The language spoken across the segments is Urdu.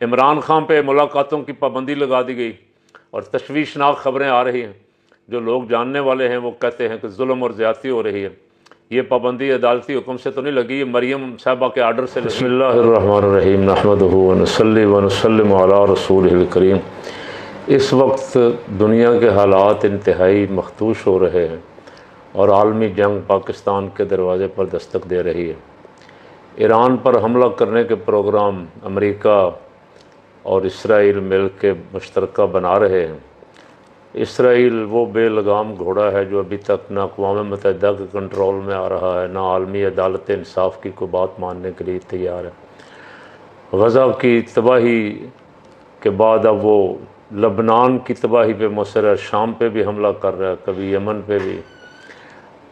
عمران خان پہ ملاقاتوں کی پابندی لگا دی گئی اور تشویشناک خبریں آ رہی ہیں، جو لوگ جاننے والے ہیں وہ کہتے ہیں کہ ظلم اور زیادتی ہو رہی ہے۔ یہ پابندی عدالتی حکم سے تو نہیں لگی، یہ مریم صاحبہ کے آرڈر سے لگی۔ بسم اللہ الرحمن الرحیم، نحمدہ ونصلی ونسلم علی رسولہ الکریم۔ اس وقت دنیا کے حالات انتہائی مخدوش ہو رہے ہیں اور عالمی جنگ پاکستان کے دروازے پر دستک دے رہی ہے۔ ایران پر حملہ کرنے کے پروگرام امریکہ اور اسرائیل مل کے مشترکہ بنا رہے ہیں۔ اسرائیل وہ بے لگام گھوڑا ہے جو ابھی تک نہ اقوام متحدہ کے کنٹرول میں آ رہا ہے، نہ عالمی عدالت انصاف کی کوئی بات ماننے کے لیے تیار ہے۔ غزہ کی تباہی کے بعد اب وہ لبنان کی تباہی پہ مصر ہے، شام پہ بھی حملہ کر رہا ہے، کبھی یمن پہ بھی،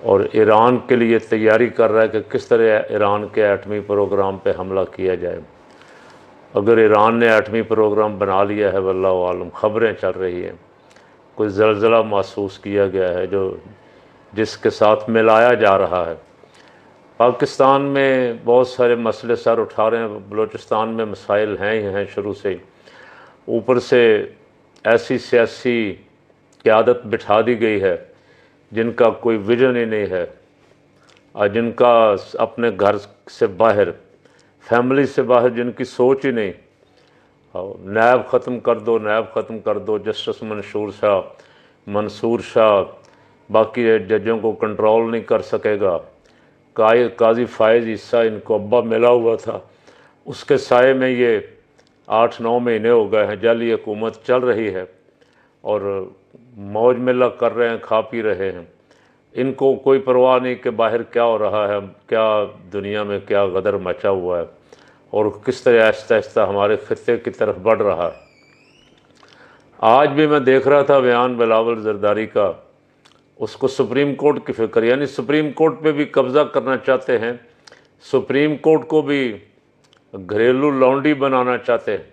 اور ایران کے لیے تیاری کر رہا ہے کہ کس طرح ایران کے ایٹمی پروگرام پہ حملہ کیا جائے۔ اگر ایران نے ایٹمی پروگرام بنا لیا ہے واللہ عالم، خبریں چل رہی ہیں، کوئی زلزلہ محسوس کیا گیا ہے جس کے ساتھ ملایا جا رہا ہے۔ پاکستان میں بہت سارے مسئلے سر اٹھا رہے ہیں، بلوچستان میں مسائل ہیں ہی ہیں شروع سے، اوپر سے ایسی سیاسی قیادت بٹھا دی گئی ہے جن کا کوئی ویژن ہی نہیں ہے، اور جن کا اپنے گھر سے باہر، فیملی سے باہر جن کی سوچ ہی نہیں۔ نیب ختم کر دو، نیب ختم کر دو، جسٹس منصور شاہ باقی ججوں کو کنٹرول نہیں کر سکے گا۔ قاضی فائز عیسیٰ ان کو ابا ملا ہوا تھا، اس کے سائے میں یہ 8-9 مہینے ہو گئے ہیں جعلی حکومت چل رہی ہے اور موج ملا کر رہے ہیں، کھا پی رہے ہیں۔ ان کو کوئی پرواہ نہیں کہ باہر کیا ہو رہا ہے، کیا دنیا میں کیا غدر مچا ہوا ہے اور کس طرح آہستہ آہستہ ہمارے خطے کی طرف بڑھ رہا ہے۔ آج بھی میں دیکھ رہا تھا بیان بلاول زرداری کا، اس کو سپریم کورٹ کی فکر، یعنی سپریم کورٹ پہ بھی قبضہ کرنا چاہتے ہیں، سپریم کورٹ کو بھی گھریلو لونڈی بنانا چاہتے ہیں۔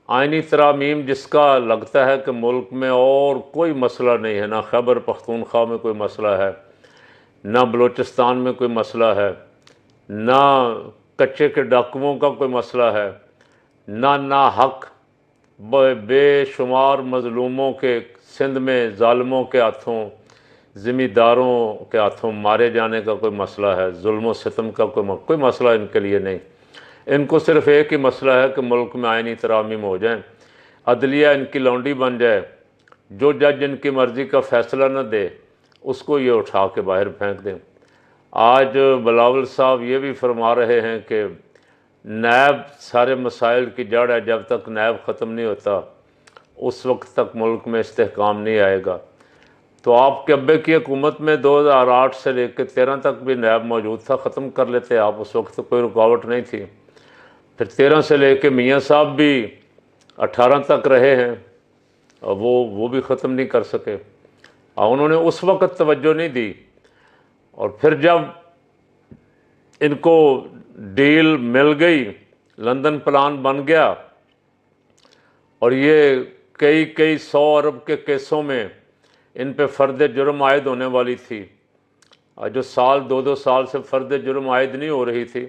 آئینی ترامیم جس کا لگتا ہے کہ ملک میں اور کوئی مسئلہ نہیں ہے، نہ خیبر پختونخوا میں کوئی مسئلہ ہے، نہ بلوچستان میں کوئی مسئلہ ہے، نہ کچے کے ڈاکوؤں کا کوئی مسئلہ ہے، نہ حق بے شمار مظلوموں کے سندھ میں ظالموں کے ہاتھوں، زمینداروں کے ہاتھوں مارے جانے کا کوئی مسئلہ ہے، ظلم و ستم کا کوئی مسئلہ ان کے لیے نہیں۔ ان کو صرف ایک ہی مسئلہ ہے کہ ملک میں آئینی ترامیم ہو جائیں، عدلیہ ان کی لونڈی بن جائے، جو جج ان کی مرضی کا فیصلہ نہ دے اس کو یہ اٹھا کے باہر پھینک دیں۔ آج بلاول صاحب یہ بھی فرما رہے ہیں کہ نیب سارے مسائل کی جڑ ہے، جب تک نیب ختم نہیں ہوتا اس وقت تک ملک میں استحکام نہیں آئے گا۔ تو آپ کے ابے کی حکومت میں 2008 سے لے کے 13 تک بھی نیب موجود تھا، ختم کر لیتے آپ، اس وقت کوئی رکاوٹ نہیں تھی۔ پھر 13 سے لے کے میاں صاحب بھی 18 تک رہے ہیں اور وہ بھی ختم نہیں کر سکے، اور انہوں نے اس وقت توجہ نہیں دی۔ اور پھر جب ان کو ڈیل مل گئی، لندن پلان بن گیا اور یہ کئی 100 ارب کے کیسوں میں ان پہ فرد جرم عائد ہونے والی تھی، اور جو سال 2 سال سے فرد جرم عائد نہیں ہو رہی تھی،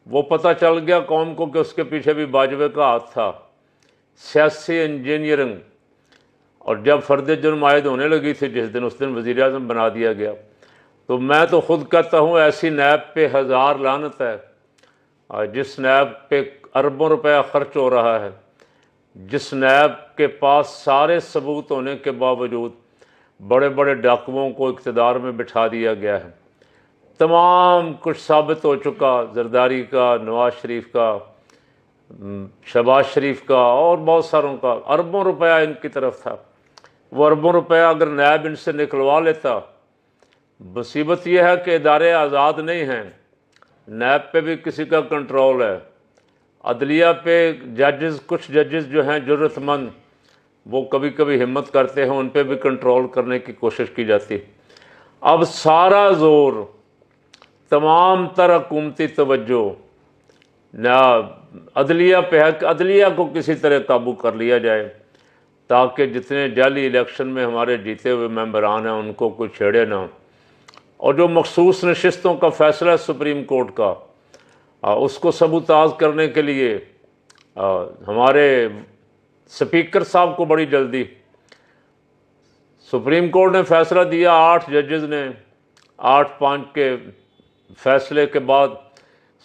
وہ پتہ چل گیا قوم کو کہ اس کے پیچھے بھی باجوے کا ہاتھ تھا، سیاسی انجینئرنگ۔ اور جب فرد جرم عائد ہونے لگی تھی اس دن وزیر اعظم بنا دیا گیا۔ تو میں تو خود کہتا ہوں ایسی نیب پہ 1000 لعنت ہے، اور جس نیب پہ اربوں روپیہ خرچ ہو رہا ہے، جس نیب کے پاس سارے ثبوت ہونے کے باوجود بڑے بڑے ڈاکوؤں کو اقتدار میں بٹھا دیا گیا ہے۔ تمام کچھ ثابت ہو چکا، زرداری کا، نواز شریف کا، شہباز شریف کا، اور بہت ساروں کا اربوں روپیہ ان کی طرف تھا۔ وہ اربوں روپیہ اگر نیب ان سے نکلوا لیتا، مصیبت یہ ہے کہ ادارے آزاد نہیں ہیں، نیب پہ بھی کسی کا کنٹرول ہے، عدلیہ پہ کچھ ججز جو ہیں جرت مند، وہ کبھی کبھی ہمت کرتے ہیں، ان پہ بھی کنٹرول کرنے کی کوشش کی جاتی۔ اب سارا زور، تمام تر حکومتی توجہ نہ عدلیہ پہ ہے کہ عدلیہ کو کسی طرح قابو کر لیا جائے، تاکہ جتنے جعلی الیکشن میں ہمارے جیتے ہوئے ممبران ہیں ان کو کوئی چھیڑے نہ۔ اور جو مخصوص نشستوں کا فیصلہ ہے سپریم کورٹ کا، اس کو سبوتاژ کرنے کے لیے ہمارے سپیکر صاحب کو بڑی جلدی، سپریم کورٹ نے فیصلہ دیا، 8 ججز نے 8-5 کے فیصلے کے بعد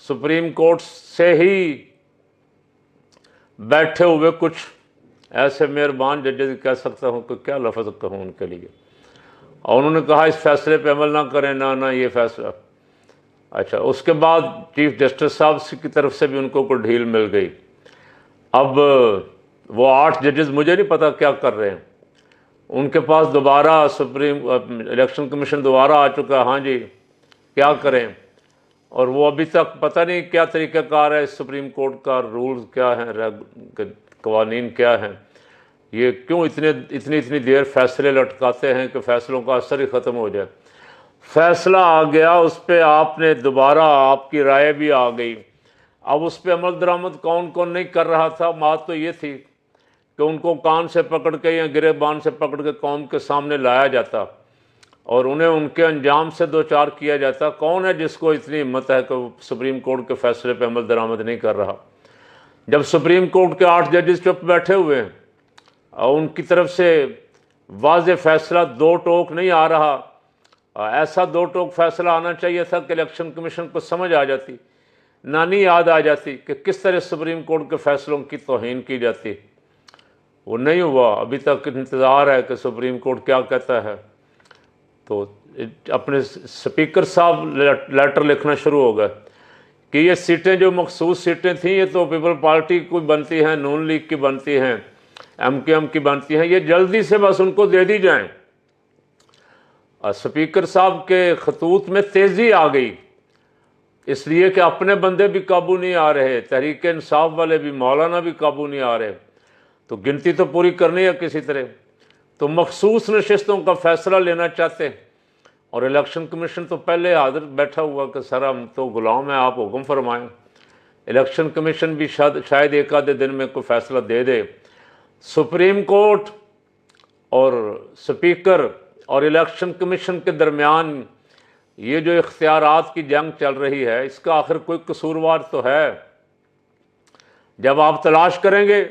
سپریم کورٹ سے ہی بیٹھے ہوئے کچھ ایسے مہربان ججز کہہ سکتا ہوں کہ کیا لفظ کہوں ان کے لیے، اور انہوں نے کہا اس فیصلے پہ عمل نہ کریں، نہ یہ فیصلہ۔ اچھا، اس کے بعد چیف جسٹس صاحب کی طرف سے بھی ان کو کوئی ڈھیل مل گئی۔ اب وہ 8 ججز مجھے نہیں پتہ کیا کر رہے ہیں، ان کے پاس دوبارہ الیکشن کمیشن دوبارہ آ چکا ہے، ہاں جی کیا کریں، اور وہ ابھی تک پتہ نہیں کیا طریقہ کار ہے، سپریم کورٹ کا رولز کیا ہیں، قوانین کیا ہیں، یہ کیوں اتنی دیر فیصلے لٹکاتے ہیں کہ فیصلوں کا اثر ہی ختم ہو جائے۔ فیصلہ آ گیا، اس پہ آپ نے دوبارہ آپ کی رائے بھی آ گئی، اب اس پہ عمل درآمد کون کون نہیں کر رہا تھا۔ بات تو یہ تھی کہ ان کو کان سے پکڑ کے یا گریبان سے پکڑ کے قوم کے سامنے لایا جاتا اور انہیں ان کے انجام سے دوچار کیا جاتا۔ کون ہے جس کو اتنی ہمت ہے کہ وہ سپریم کورٹ کے فیصلے پہ عمل درآمد نہیں کر رہا؟ جب سپریم کورٹ کے 8 ججز چپ بیٹھے ہوئے ہیں اور ان کی طرف سے واضح فیصلہ، دو ٹوک نہیں آ رہا، ایسا دو ٹوک فیصلہ آنا چاہیے تھا کہ الیکشن کمیشن کو سمجھ آ جاتی، نانی یاد آ جاتی کہ کس طرح سپریم کورٹ کے فیصلوں کی توہین کی جاتی۔ وہ نہیں ہوا، ابھی تک انتظار ہے کہ سپریم کورٹ کیا کہتا ہے۔ تو اپنے سپیکر صاحب لیٹر لکھنا شروع ہو گئے کہ یہ سیٹیں جو مخصوص سیٹیں تھیں یہ تو پیپل پارٹی کی بنتی ہیں، نون لیگ کی بنتی ہیں، ایم کیو ایم کی بنتی ہیں، یہ جلدی سے بس ان کو دے دی جائیں۔ سپیکر صاحب کے خطوط میں تیزی آ گئی، اس لیے کہ اپنے بندے بھی قابو نہیں آ رہے، تحریک انصاف والے بھی، مولانا بھی قابو نہیں آ رہے، تو گنتی تو پوری کرنی ہے کسی طرح، تو مخصوص نشستوں کا فیصلہ لینا چاہتے، اور الیکشن کمیشن تو پہلے حاضر بیٹھا ہوا کہ سر ہم تو غلام ہیں، آپ حکم فرمائیں۔ الیکشن کمیشن بھی شاید ایک آدھے دن میں کوئی فیصلہ دے دے۔ سپریم کورٹ اور سپیکر اور الیکشن کمیشن کے درمیان یہ جو اختیارات کی جنگ چل رہی ہے، اس کا آخر کوئی قصوروار تو ہے۔ جب آپ تلاش کریں گے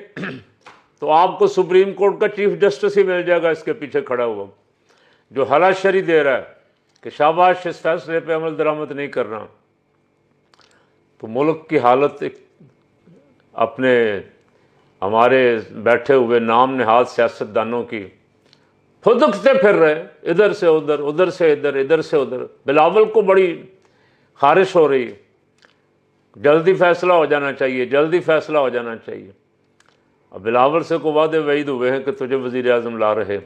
تو آپ کو سپریم کورٹ کا چیف جسٹس ہی مل جائے گا اس کے پیچھے کھڑا ہوا، جو ہلا شری دے رہا ہے کہ شاباش اس فیصلے پہ عمل درآمد نہیں کرنا۔ تو ملک کی حالت اپنے ہمارے بیٹھے ہوئے نام نہاد سیاستدانوں کی پھدکتے پھر رہے، ادھر سے ادھر، ادھر سے ادھر، ادھر سے ادھر۔ بلاول کو بڑی خارش ہو رہی، جلدی فیصلہ ہو جانا چاہیے، جلدی فیصلہ ہو جانا چاہیے۔ اب بلاول سے کو وعدے وعید ہوئے ہیں کہ تجھے وزیر اعظم لا رہے۔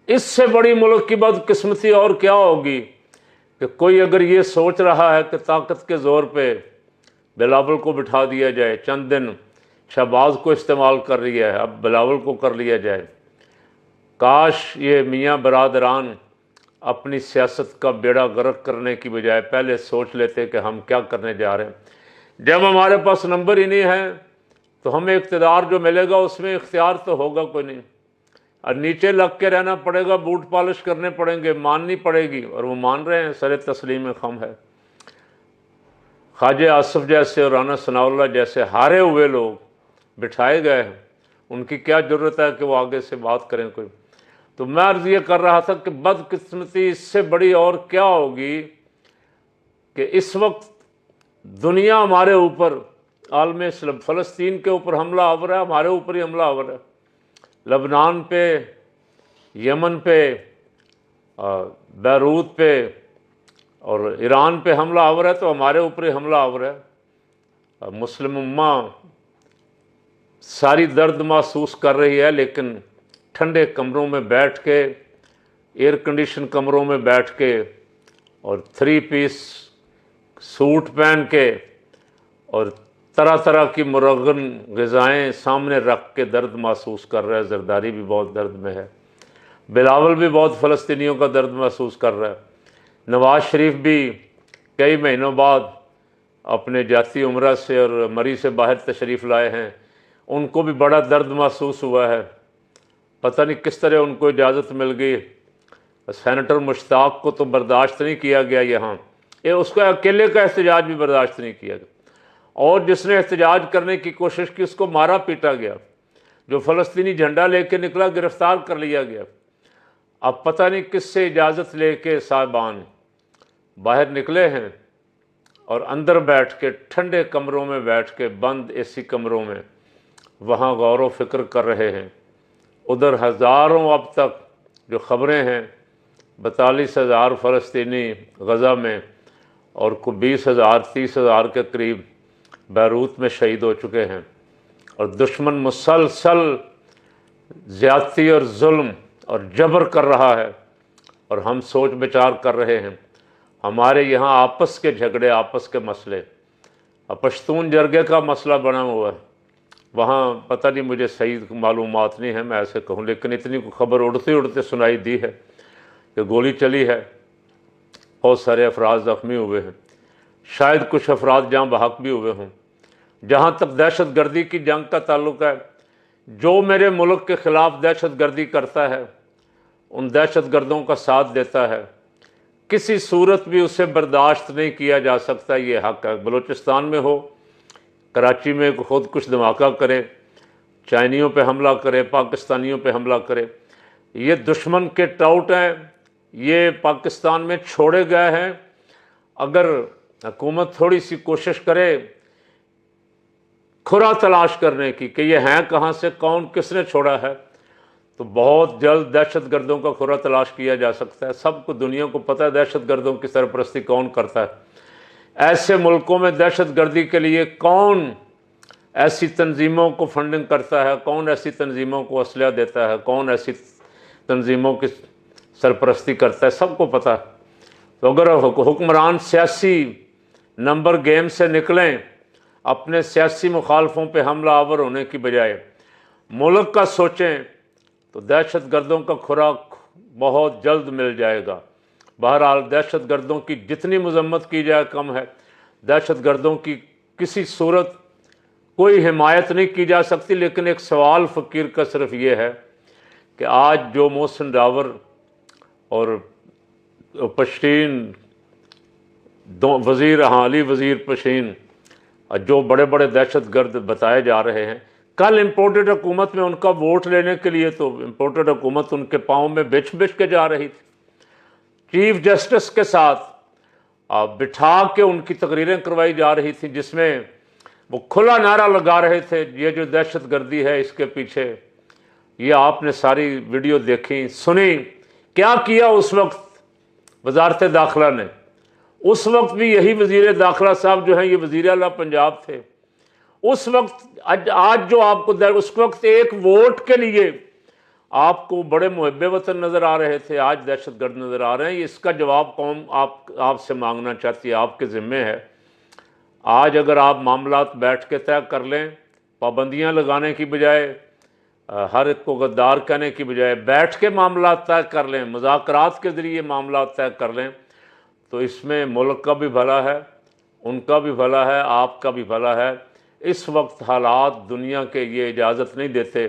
اس سے بڑی ملک کی بدقسمتی اور کیا ہوگی کہ کوئی اگر یہ سوچ رہا ہے کہ طاقت کے زور پہ بلاول کو بٹھا دیا جائے، چند دن شہباز کو استعمال کر لیا ہے، اب بلاول کو کر لیا جائے۔ کاش یہ میاں برادران اپنی سیاست کا بیڑا غرق کرنے کی بجائے پہلے سوچ لیتے کہ ہم کیا کرنے جا رہے ہیں۔ جب ہمارے پاس نمبر ہی نہیں ہے تو ہمیں اقتدار جو ملے گا اس میں اختیار تو ہوگا کوئی نہیں، اور نیچے لگ کے رہنا پڑے گا، بوٹ پالش کرنے پڑیں گے، ماننی پڑے گی، اور وہ مان رہے ہیں، سر تسلیم خم ہے۔ خواجہ آصف جیسے اور رانا ثناء اللہ جیسے ہارے ہوئے لوگ بٹھائے گئے ہیں، ان کی کیا ضرورت ہے کہ وہ آگے سے بات کریں کوئی۔ تو میں عرض یہ کر رہا تھا کہ بدقسمتی اس سے بڑی اور کیا ہوگی کہ اس وقت دنیا ہمارے اوپر، عالم اسلام فلسطین کے اوپر حملہ آور ہے، ہمارے اوپر ہی حملہ آور ہے، لبنان پہ، یمن پہ، بیروت پہ اور ایران پہ حملہ آور ہے، تو ہمارے اوپر ہی حملہ آور ہے۔ مسلم امہ ساری درد محسوس کر رہی ہے، لیکن ٹھنڈے کمروں میں بیٹھ کے، ایئر کنڈیشن کمروں میں بیٹھ کے اور 3 پیس سوٹ پہن کے اور طرح طرح کی مرغن غذائیں سامنے رکھ کے درد محسوس کر رہا ہے۔ زرداری بھی بہت درد میں ہے، بلاول بھی بہت فلسطینیوں کا درد محسوس کر رہا ہے، نواز شریف بھی کئی مہینوں بعد اپنے جاتی عمرہ سے اور مری سے باہر تشریف لائے ہیں، ان کو بھی بڑا درد محسوس ہوا ہے، پتہ نہیں کس طرح ان کو اجازت مل گئی۔ سینیٹر مشتاق کو تو برداشت نہیں کیا گیا، یہاں اس کا اکیلے کا احتجاج بھی برداشت نہیں کیا گیا، اور جس نے احتجاج کرنے کی کوشش کی اس کو مارا پیٹا گیا، جو فلسطینی جھنڈا لے کے نکلا گرفتار کر لیا گیا۔ اب پتہ نہیں کس سے اجازت لے کے صاحبان باہر نکلے ہیں اور اندر بیٹھ کے ٹھنڈے کمروں میں بیٹھ کے بند اے سی کمروں میں وہاں غور و فکر کر رہے ہیں۔ ادھر ہزاروں اب تک جو خبریں ہیں 42,000 فلسطینی غزہ میں اور کو 20,000 30,000 کے قریب بیروت میں شہید ہو چکے ہیں، اور دشمن مسلسل زیادتی اور ظلم اور جبر کر رہا ہے، اور ہم سوچ بچار کر رہے ہیں۔ ہمارے یہاں آپس کے جھگڑے، آپس کے مسئلے، پشتون جرگے کا مسئلہ بنا ہوا ہے، وہاں پتہ نہیں، مجھے صحیح معلومات نہیں ہے میں ایسے کہوں، لیکن اتنی خبر اڑتے اڑتے سنائی دی ہے کہ گولی چلی ہے، بہت سارے افراد زخمی ہوئے ہیں، شاید کچھ افراد جاں بحق بھی ہوئے ہوں۔ جہاں تک دہشت گردی کی جنگ کا تعلق ہے، جو میرے ملک کے خلاف دہشت گردی کرتا ہے، ان دہشت گردوں کا ساتھ دیتا ہے، کسی صورت بھی اسے برداشت نہیں کیا جا سکتا، یہ حق ہے۔ بلوچستان میں ہو، کراچی میں خود کچھ دھماکہ کرے، چائنیوں پہ حملہ کرے، پاکستانیوں پہ حملہ کرے، یہ دشمن کے ٹاؤٹ ہیں، یہ پاکستان میں چھوڑے گئے ہیں۔ اگر حکومت تھوڑی سی کوشش کرے کھرا تلاش کرنے کی کہ یہ ہیں کہاں سے، کون کس نے چھوڑا ہے، تو بہت جلد دہشت گردوں کا کھرا تلاش کیا جا سکتا ہے۔ سب کو، دنیا کو پتہ ہے دہشت گردوں کی سرپرستی کون کرتا ہے، ایسے ملکوں میں دہشت گردی کے لیے کون ایسی تنظیموں کو فنڈنگ کرتا ہے، کون ایسی تنظیموں کو اسلحہ دیتا ہے، کون ایسی تنظیموں کی سرپرستی کرتا ہے، سب کو پتہ ہے۔ تو اگر حکمران سیاسی نمبر گیم سے نکلیں، اپنے سیاسی مخالفوں پہ حملہ آور ہونے کی بجائے ملک کا سوچیں، تو دہشت گردوں کا خوراک بہت جلد مل جائے گا۔ بہرحال دہشت گردوں کی جتنی مذمت کی جائے کم ہے، دہشت گردوں کی کسی صورت کوئی حمایت نہیں کی جا سکتی، لیکن ایک سوال فقیر کا صرف یہ ہے کہ آج جو محسن ڈاور اور پشتین وزیر علی وزیر پشین جو بڑے بڑے دہشت گرد بتائے جا رہے ہیں، کل امپورٹڈ حکومت میں ان کا ووٹ لینے کے لیے تو امپورٹڈ حکومت ان کے پاؤں میں بچھ بچھ کے جا رہی تھی، چیف جسٹس کے ساتھ بٹھا کے ان کی تقریریں کروائی جا رہی تھیں، جس میں وہ کھلا نعرہ لگا رہے تھے یہ جو دہشت گردی ہے اس کے پیچھے، یہ آپ نے ساری ویڈیو دیکھی سنی، کیا کیا اس وقت وزارت داخلہ نے؟ اس وقت بھی یہی وزیر داخلہ صاحب جو ہیں یہ وزیر اعلیٰ پنجاب تھے، اس وقت آج جو آپ کو اس وقت ایک ووٹ کے لیے آپ کو بڑے محب وطن نظر آ رہے تھے، آج دہشت گرد نظر آ رہے ہیں۔ اس کا جواب قوم آپ سے مانگنا چاہتی ہے، آپ کے ذمے ہے۔ آج اگر آپ معاملات بیٹھ کے طے کر لیں، پابندیاں لگانے کی بجائے، ہر ایک کو غدار کہنے کی بجائے بیٹھ کے معاملات طے کر لیں، مذاکرات کے ذریعے معاملات طے کر لیں، تو اس میں ملک کا بھی بھلا ہے، ان کا بھی بھلا ہے، آپ کا بھی بھلا ہے۔ اس وقت حالات دنیا کے یہ اجازت نہیں دیتے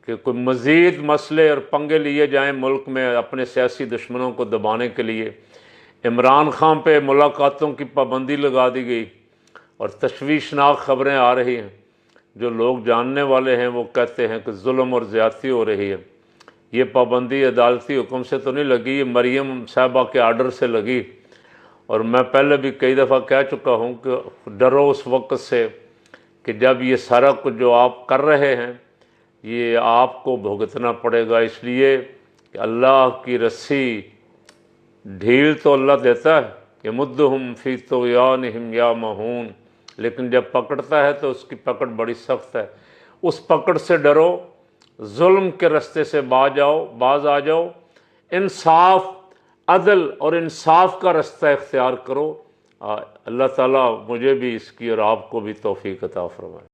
کہ کوئی مزید مسئلے اور پنگے لیے جائیں ملک میں اپنے سیاسی دشمنوں کو دبانے کے لیے۔ عمران خان پہ ملاقاتوں کی پابندی لگا دی گئی اور تشویشناک خبریں آ رہی ہیں، جو لوگ جاننے والے ہیں وہ کہتے ہیں کہ ظلم اور زیادتی ہو رہی ہے۔ یہ پابندی عدالتی حکم سے تو نہیں لگی، یہ مریم صاحبہ کے آرڈر سے لگی، اور میں پہلے بھی کئی دفعہ کہہ چکا ہوں کہ ڈرو اس وقت سے کہ جب یہ سارا کچھ جو آپ کر رہے ہیں یہ آپ کو بھگتنا پڑے گا، اس لیے کہ اللہ کی رسی ڈھیل تو اللہ دیتا ہے، یمدہم فی طغیانہم یعمہون، لیکن جب پکڑتا ہے تو اس کی پکڑ بڑی سخت ہے۔ اس پکڑ سے ڈرو، ظلم کے رستے سے باز آ جاؤ، انصاف، عدل اور انصاف کا رستہ اختیار کرو۔ اللہ تعالیٰ مجھے بھی اس کی اور آپ کو بھی توفیق عطا فرمائے۔